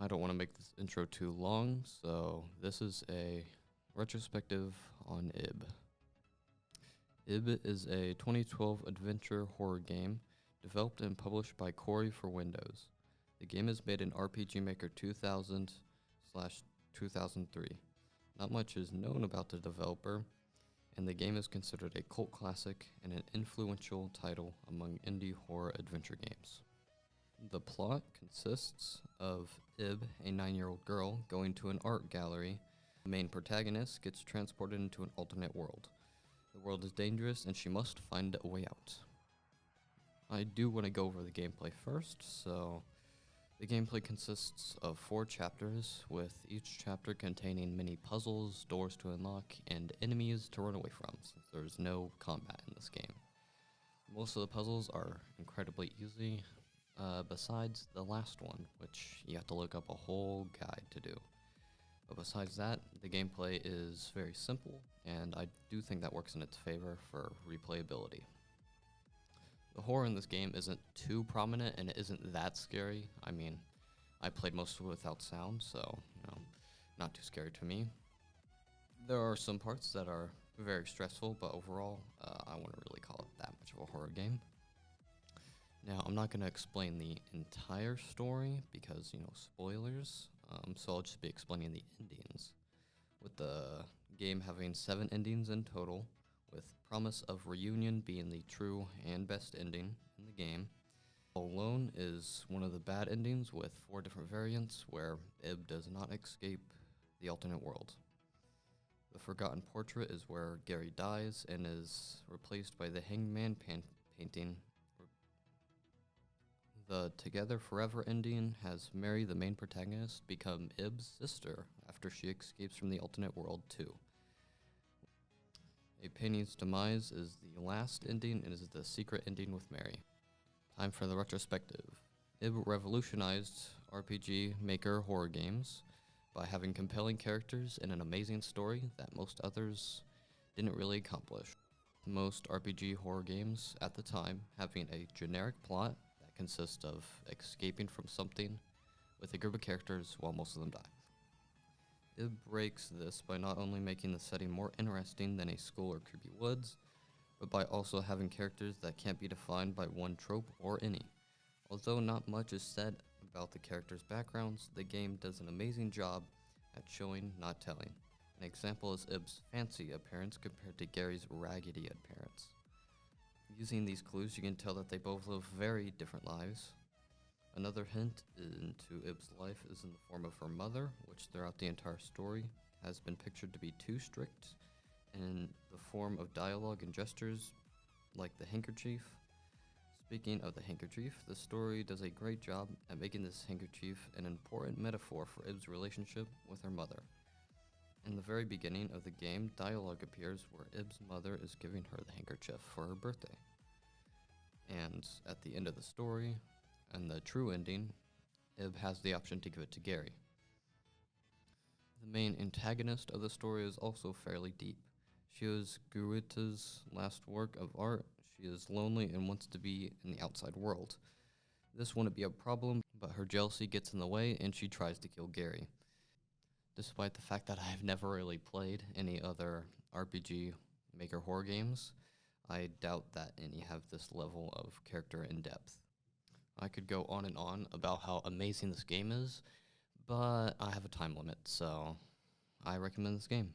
I don't want to make this intro too long, so this is a retrospective on IB. IB is a 2012 adventure horror game developed and published by Corey for Windows. The game is made in RPG Maker 2000/2003. Not much is known about the developer, and the game is considered a cult classic and an influential title among indie horror adventure games. The plot consists of Ib, a 9-year-old girl, going to an art gallery. The main protagonist gets transported into an alternate world. The world is dangerous and she must find a way out. I do want to go over the gameplay first, so the gameplay consists of 4 chapters, with each chapter containing many puzzles, doors to unlock, and enemies to run away from, since there's no combat in this game. Most of the puzzles are incredibly easy, besides the last one, which you have to look up a whole guide to do. But besides that, the gameplay is very simple, and I do think that works in its favor for replayability. The horror in this game isn't too prominent, and it isn't that scary. I mean, I played most of it without sound, so, not too scary to me. There are some parts that are very stressful, but overall, I wouldn't really call it that much of a horror game. Now, I'm not going to explain the entire story because, spoilers, so I'll just be explaining the endings. With the game having 7 endings in total, with Promise of Reunion being the true and best ending in the game. Alone is one of the bad endings with 4 different variants where Ib does not escape the alternate world. The Forgotten Portrait is where Gary dies and is replaced by the Hangman painting. The Together Forever ending has Mary, the main protagonist, become Ib's sister after she escapes from the alternate world too. A Painting's Demise is the last ending and is the secret ending with Mary. Time for the retrospective. IB revolutionized RPG Maker horror games by having compelling characters and an amazing story that most others didn't really accomplish. Most RPG horror games at the time having a generic plot consists of escaping from something with a group of characters while most of them die. It breaks this by not only making the setting more interesting than a school or creepy woods, but by also having characters that can't be defined by one trope or any. Although not much is said about the characters' backgrounds, the game does an amazing job at showing, not telling. An example is Ib's fancy appearance compared to Gary's raggedy appearance. Using these clues, you can tell that they both live very different lives. Another hint into Ib's life is in the form of her mother, which throughout the entire story has been pictured to be too strict, in the form of dialogue and gestures like the handkerchief. Speaking of the handkerchief, the story does a great job at making this handkerchief an important metaphor for Ib's relationship with her mother. In the very beginning of the game, dialogue appears where Ib's mother is giving her the handkerchief for her birthday. And at the end of the story, and the true ending, Ib has the option to give it to Gary. The main antagonist of the story is also fairly deep. She is Goethe's last work of art. She is lonely and wants to be in the outside world. This wouldn't be a problem, but her jealousy gets in the way and she tries to kill Gary. Despite the fact that I've never really played any other RPG Maker horror games, I doubt that any have this level of character in depth. I could go on and on about how amazing this game is, but I have a time limit, so I recommend this game.